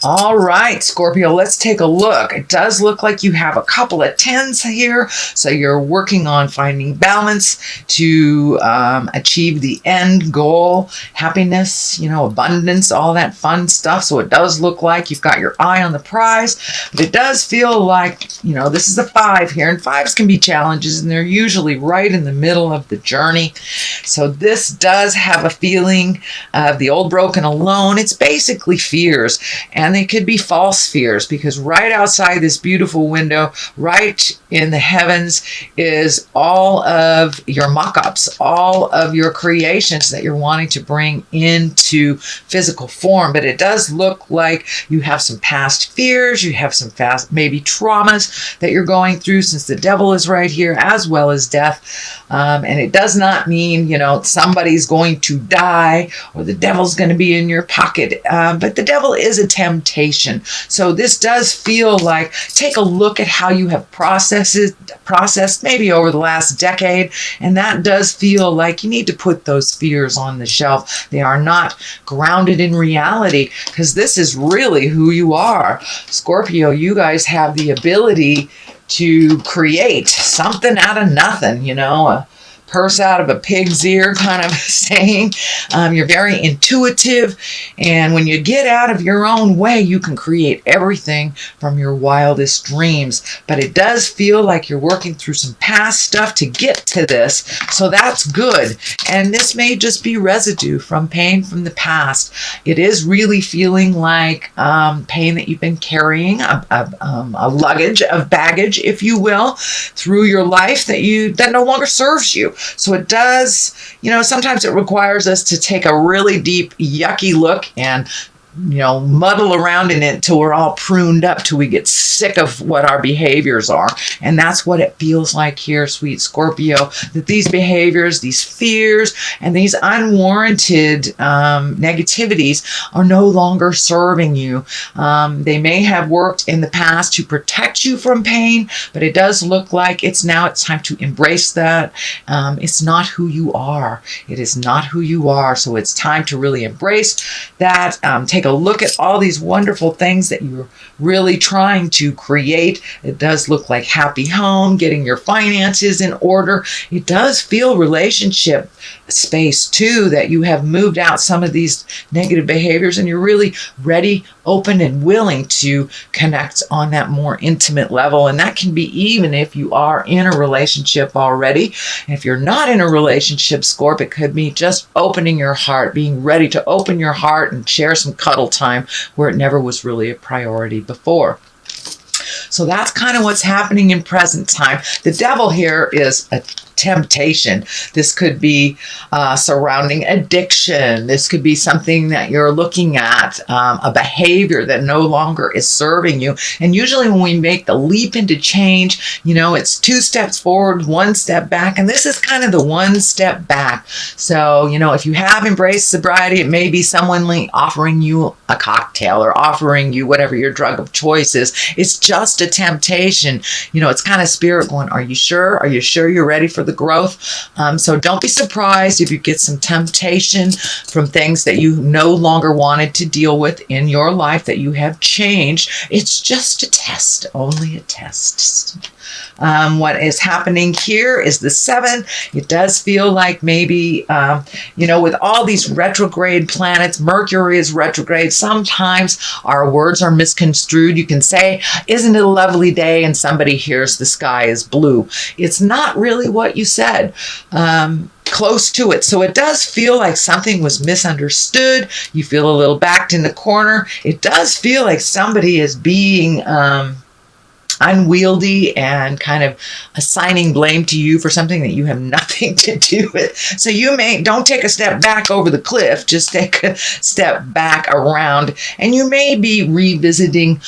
All right, Scorpio, let's take a look. It does look like you have a couple of 10s here. So you're working on finding balance to achieve the end goal, happiness, abundance, all that fun stuff. So it does look like you've got your eye on the prize, but it does feel like, this is a 5 here, and 5s can be challenges, and they're usually right in the middle of the journey. So this does have a feeling of the old, broken, alone. It's basically fears, and they could be false fears, because right outside this beautiful window, right in the heavens, is all of your mock-ups, all of your creations that you're wanting to bring into physical form. But it does look like you have some past fears, you have some past maybe traumas that you're going through, since the devil is right here, as well as death. And it does not mean, somebody's going to die or the devil's going to be in your pocket. But the devil is a temptation. So this does feel like, take a look at how you have processed maybe over the last decade. And that does feel like you need to put those fears on the shelf. They are not grounded in reality, because this is really who you are. Scorpio, you guys have the ability to create something out of nothing, a purse out of a pig's ear kind of saying. You're very intuitive, and when you get out of your own way, you can create everything from your wildest dreams. But it does feel like you're working through some past stuff to get to this, so that's good. And this may just be residue from pain from the past. It is really feeling like pain that you've been carrying, a luggage of baggage, if you will, through your life that no longer serves you. So it does, sometimes it requires us to take a really deep, yucky look and muddle around in it till we're all pruned up, till we get sick of what our behaviors are. And that's what it feels like here, sweet Scorpio, that these behaviors, these fears, and these unwarranted negativities are no longer serving you. They may have worked in the past to protect you from pain, but it does look like it's time to embrace that. It's not who you are. It is not who you are. So it's time to really embrace that. Take a look at all these wonderful things that you're really trying to create. It does look like happy home, getting your finances in order. It does feel relationship space too, that you have moved out some of these negative behaviors and you're really ready, open, and willing to connect on that more intimate level. And that can be even if you are in a relationship already. And if you're not in a relationship, Scorp, it could be just opening your heart, being ready to open your heart and share some cuddle time where it never was really a priority before. So that's kind of what's happening in present time. The devil here is a temptation. This could be surrounding addiction. This could be something that you're looking at, a behavior that no longer is serving you. And usually when we make the leap into change, it's 2 steps forward, 1 step back. And this is kind of the 1 step back. So, if you have embraced sobriety, it may be someone offering you a cocktail or offering you whatever your drug of choice is. It's just a temptation. It's kind of spirit going, are you sure? Are you sure you're ready for the growth? So don't be surprised if you get some temptation from things that you no longer wanted to deal with in your life, that you have changed. It's just a test, only a test. What is happening here is the 7. It does feel like maybe, with all these retrograde planets, Mercury is retrograde. Sometimes our words are misconstrued. You can say, isn't it a lovely day? And somebody hears the sky is blue. It's not really what you said. Close to it. So it does feel like something was misunderstood. You feel a little backed in the corner. It does feel like somebody is being unwieldy and kind of assigning blame to you for something that you have nothing to do with. So don't take a step back over the cliff, just take a step back around, and you may be revisiting,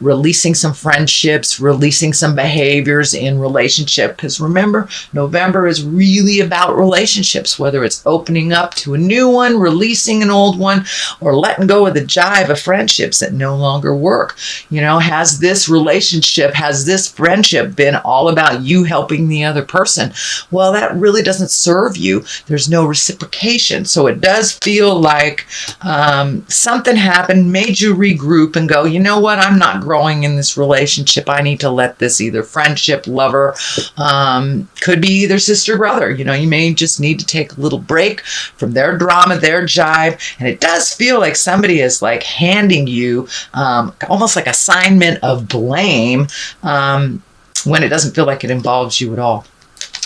releasing some friendships, releasing some behaviors in relationship. Because remember, November is really about relationships, whether it's opening up to a new one, releasing an old one, or letting go of the jive of friendships that no longer work. Has this relationship friendship, has this friendship been all about you helping the other person? Well, that really doesn't serve you. There's no reciprocation. So it does feel like something happened, made you regroup and go, you know what, I'm not growing in this relationship. I need to let this either friendship, lover, could be either sister, brother. You know, you may just need to take a little break from their drama, their jive. And it does feel like somebody is like handing you almost like assignment of blame when it doesn't feel like it involves you at all.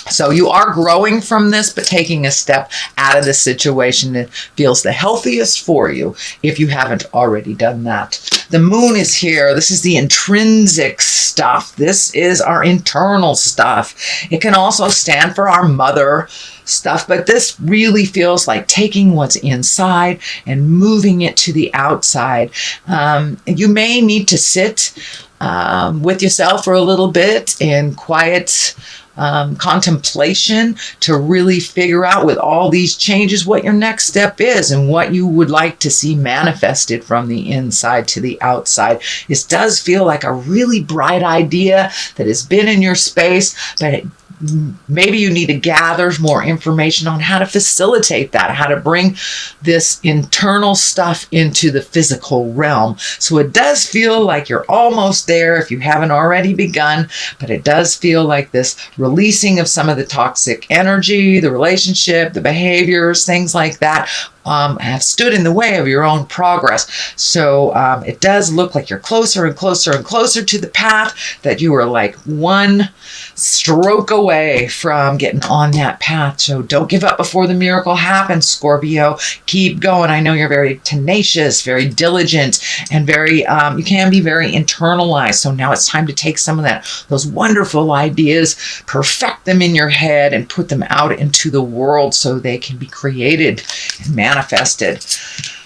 So you are growing from this, but taking a step out of this situation that feels the healthiest for you if you haven't already done that. The moon is here. This is the intrinsic stuff. This is our internal stuff. It can also stand for our mother stuff, but this really feels like taking what's inside and moving it to the outside. You may need to sit with yourself for a little bit in quiet contemplation to really figure out with all these changes what your next step is and what you would like to see manifested from the inside to the outside. This does feel like a really bright idea that has been in your space, but maybe you need to gather more information on how to facilitate that, how to bring this internal stuff into the physical realm. So it does feel like you're almost there if you haven't already begun, but it does feel like this releasing of some of the toxic energy, the relationship, the behaviors, things like that, have stood in the way of your own progress. So it does look like you're closer and closer and closer to the path, that you are like one stroke away from getting on that path. So don't give up before the miracle happens, Scorpio. Keep going. I know you're very tenacious, very diligent, and very you can be very internalized. So now it's time to take some of those wonderful ideas, perfect them in your head, and put them out into the world so they can be created and manifested.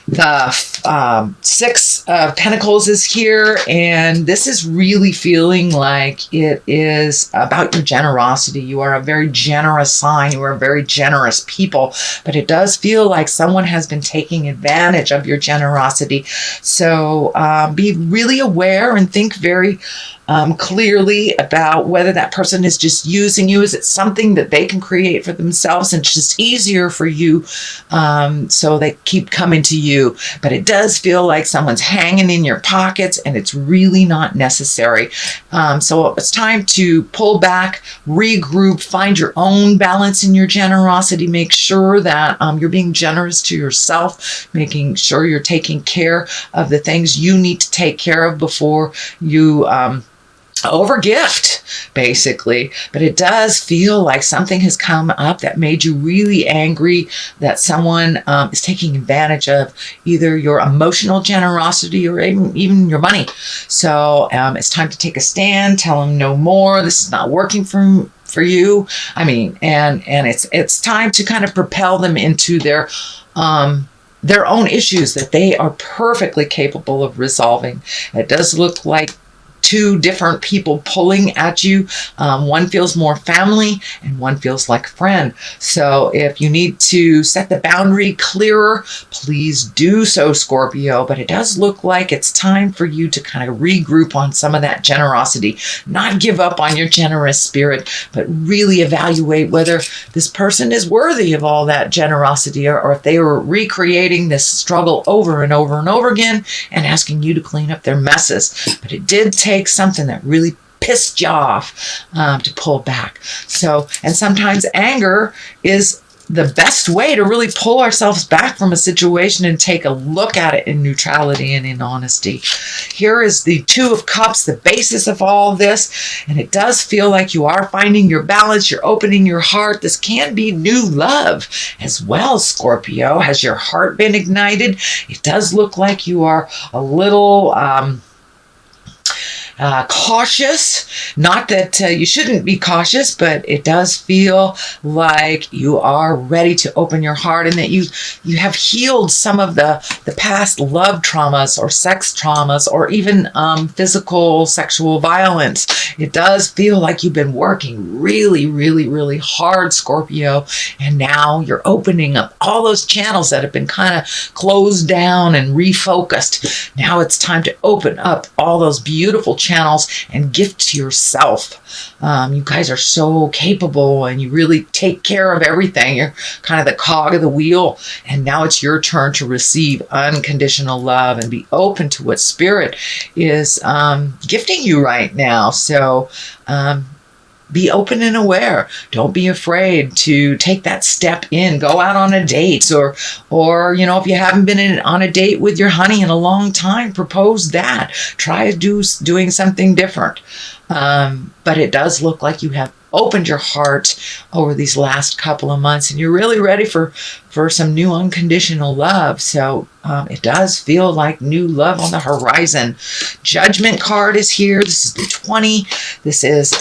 The Six of Pentacles is here, and this is really feeling like it is about your generosity. You are a very generous sign. You are very generous people, but it does feel like someone has been taking advantage of your generosity. So be really aware and think very clearly about whether that person is just using you. Is it something that they can create for themselves and it's just easier for you, so they keep coming to you? But it does feel like someone's hanging in your pockets and it's really not necessary. So it's time to pull back, regroup, find your own balance in your generosity. Make sure that you're being generous to yourself, making sure you're taking care of the things you need to take care of before you overgift, basically. But it does feel like something has come up that made you really angry, that someone is taking advantage of either your emotional generosity or even your money. So it's time to take a stand, tell them no more. This is not working for you. I mean, and it's time to kind of propel them into their own issues that they are perfectly capable of resolving. It does look like two different people pulling at you. One feels more family and one feels like friend. So if you need to set the boundary clearer, please do so, Scorpio. But it does look like it's time for you to kind of regroup on some of that generosity. Not give up on your generous spirit, but really evaluate whether this person is worthy of all that generosity, or if they were recreating this struggle over and over and over again and asking you to clean up their messes. But it did take something that really pissed you off to pull back. So, and sometimes anger is the best way to really pull ourselves back from a situation and take a look at it in neutrality and in honesty. Here is the Two of Cups, the basis of all this, and it does feel like you are finding your balance. You're opening your heart. This can be new love as well, Scorpio. Has your heart been ignited? It does look like you are a little cautious. Not that you shouldn't be cautious, but it does feel like you are ready to open your heart, and that you have healed some of the past love traumas or sex traumas, or even physical sexual violence. It does feel like you've been working really, really, really hard, Scorpio, and now you're opening up all those channels that have been kind of closed down and refocused. Now it's time to open up all those beautiful channels and gift to yourself. You guys are so capable and you really take care of everything. You're kind of the cog of the wheel. And now it's your turn to receive unconditional love and be open to what Spirit is gifting you right now. So be open and aware. Don't be afraid to take that step in. Go out on a date, or if you haven't been on a date with your honey in a long time, propose that. Try doing something different. But it does look like you have opened your heart over these last couple of months, and you're really ready for some new unconditional love. So it does feel like new love on the horizon. Judgment card is here. This is the 20. This is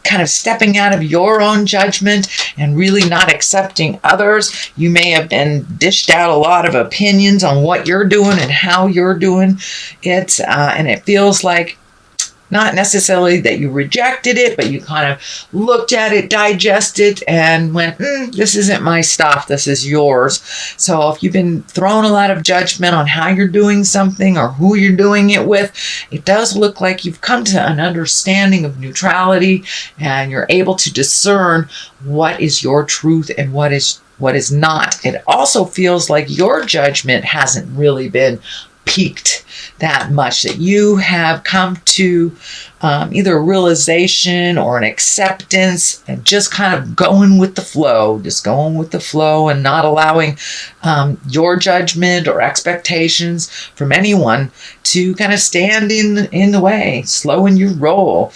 kind of stepping out of your own judgment and really not accepting others. You may have been dished out a lot of opinions on what you're doing and how you're doing it, and it feels like not necessarily that you rejected it, but you kind of looked at it, digested, and went, this isn't my stuff, this is yours. So if you've been thrown a lot of judgment on how you're doing something or who you're doing it with, it does look like you've come to an understanding of neutrality, and you're able to discern what is your truth and what is not. It also feels like your judgment hasn't really been peaked that much, that you have come to either a realization or an acceptance and just kind of going with the flow, and not allowing your judgment or expectations from anyone to kind of stand in the way, slowing your roll.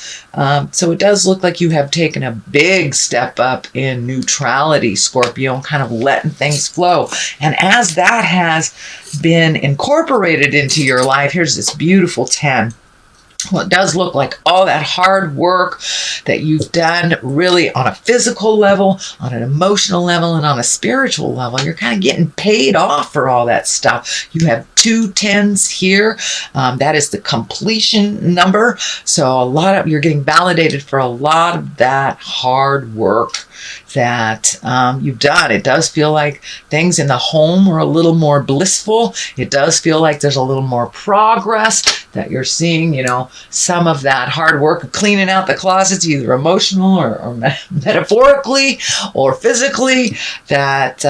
So it does look like you have taken a big step up in neutrality, Scorpio, and kind of letting things flow. And as that has been incorporated into your life, here's this beautiful 10. Well, it does look like all that hard work that you've done, really on a physical level, on an emotional level, and on a spiritual level, you're kind of getting paid off for all that stuff. You have 2 10s here. That is the completion number. So you're getting validated for a lot of that hard work that you've done. It does feel like things in the home are a little more blissful. It does feel like there's a little more progress, that you're seeing, some of that hard work of cleaning out the closets, either emotional or metaphorically or physically, that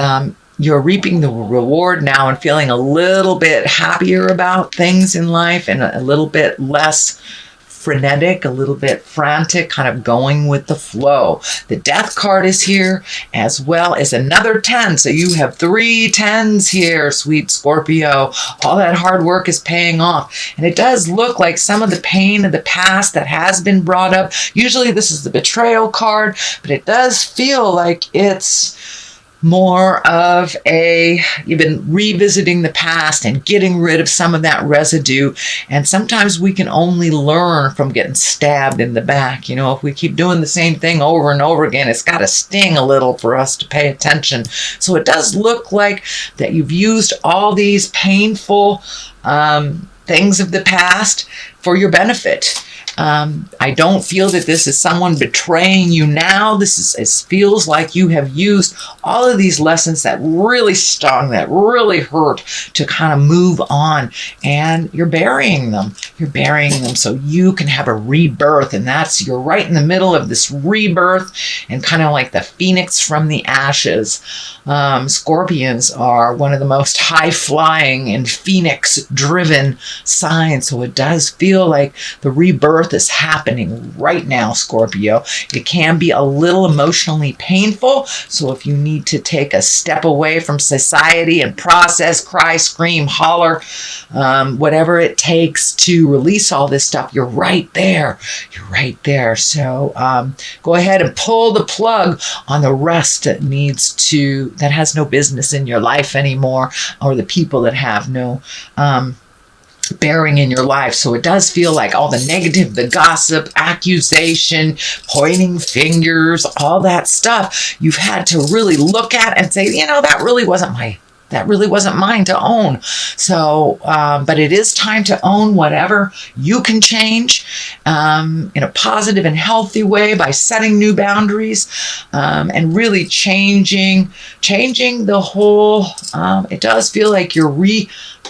you're reaping the reward now and feeling a little bit happier about things in life and a little bit less frenetic, a little bit frantic, kind of going with the flow. The Death card is here, as well as another 10. So you have 3 10s here, sweet Scorpio. All that hard work is paying off. And it does look like some of the pain of the past that has been brought up. Usually this is the betrayal card, but it does feel like it's more of you've been revisiting the past and getting rid of some of that residue. And sometimes we can only learn from getting stabbed in the back. If we keep doing the same thing over and over again, it's got to sting a little for us to pay attention. So it does look like that you've used all these painful things of the past for your benefit. I don't feel that this is someone betraying you now. It feels like you have used all of these lessons that really stung, that really hurt, to kind of move on, and you're burying them. You're burying them so you can have a rebirth, and you're right in the middle of this rebirth, and kind of like the phoenix from the ashes. Scorpions are one of the most high-flying and phoenix-driven signs, so it does feel like the rebirth is happening right now, Scorpio. It can be a little emotionally painful, so if you need to take a step away from society and process, cry, scream, holler, whatever it takes to release all this stuff, you're right there. You're right there. So go ahead and pull the plug on the rest that has no business in your life anymore, or the people that have no bearing in your life. So it does feel like all the negative, the gossip, accusation, pointing fingers, all that stuff you've had to really look at and say, that really wasn't mine to own. So, but it is time to own whatever you can change in a positive and healthy way by setting new boundaries and really changing the whole. It does feel like you're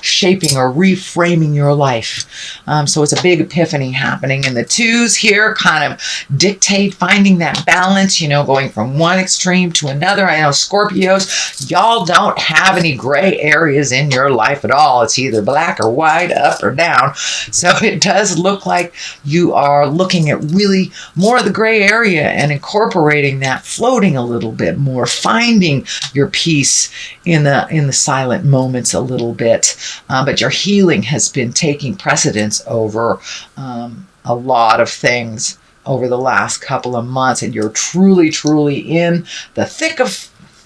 shaping or reframing your life. So it's a big epiphany happening. And the 2s here kind of dictate finding that balance, going from one extreme to another. I know Scorpios, y'all don't have any gray areas in your life at all. It's either black or white, up or down. So it does look like you are looking at really more of the gray area and incorporating that, floating a little bit more, finding your peace in the silent moments a little bit. But your healing has been taking precedence over a lot of things over the last couple of months, and you're truly, truly in the thick of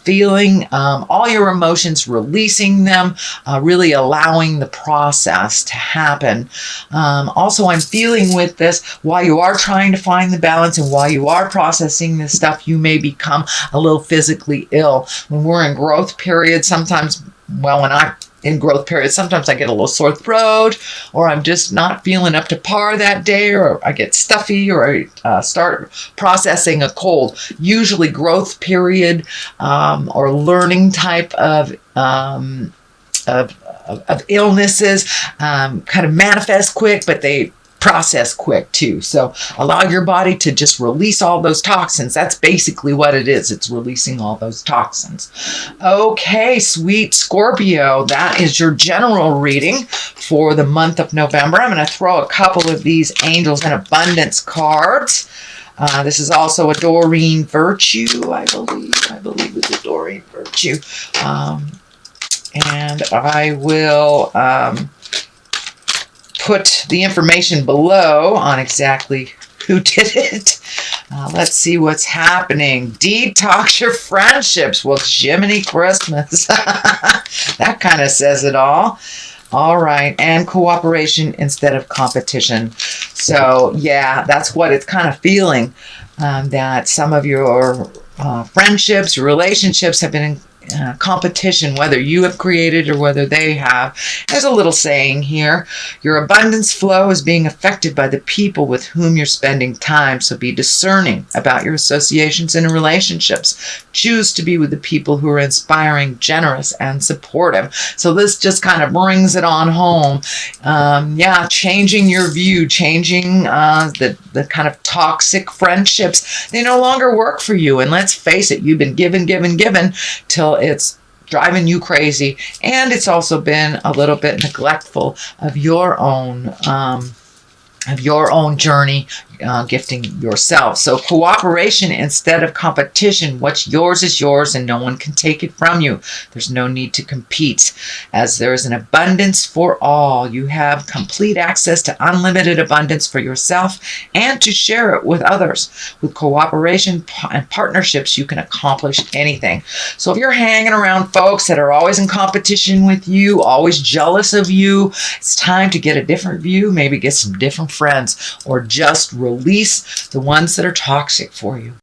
feeling all your emotions, releasing them, really allowing the process to happen. Also, I'm feeling with this, while you are trying to find the balance and while you are processing this stuff, you may become a little physically ill. When we're in growth period, sometimes, when I'm in growth period, sometimes I get a little sore throat, or I'm just not feeling up to par that day, or I get stuffy, or I start processing a cold. Usually growth period or learning type of illnesses kind of manifest quick, but they process quick too. So allow your body to just release all those toxins. That's basically what it is. It's releasing all those toxins. Okay, sweet Scorpio, that is your general reading for the month of November. I'm going to throw a couple of these Angels and Abundance cards. This is also a Doreen Virtue, I believe. I believe it's a Doreen Virtue. And I will put the information below on exactly who did it. Let's see what's happening. Detox your friendships. Well, Jiminy Christmas. That kind of says it all. All right. And cooperation instead of competition. So, yeah, that's what it's kind of feeling. That some of your friendships, relationships have been in competition, whether you have created or whether they have. There's a little saying here: your abundance flow is being affected by the people with whom you're spending time, so be discerning about your associations and relationships. Choose to be with the people who are inspiring, generous, and supportive. So this just kind of brings it on home. Changing your view, changing the kind of toxic friendships. They no longer work for you, and let's face it, you've been given till it's driving you crazy, and it's also been a little bit neglectful of your own journey, gifting yourself. So cooperation instead of competition. What's yours is yours, and no one can take it from you. There's no need to compete, as there is an abundance for all. You have complete access to unlimited abundance for yourself and to share it with others. With cooperation and partnerships, you can accomplish anything. So if you're hanging around folks that are always in competition with you, always jealous of you, it's time to get a different view, maybe get some different friends, or just release the ones that are toxic for you.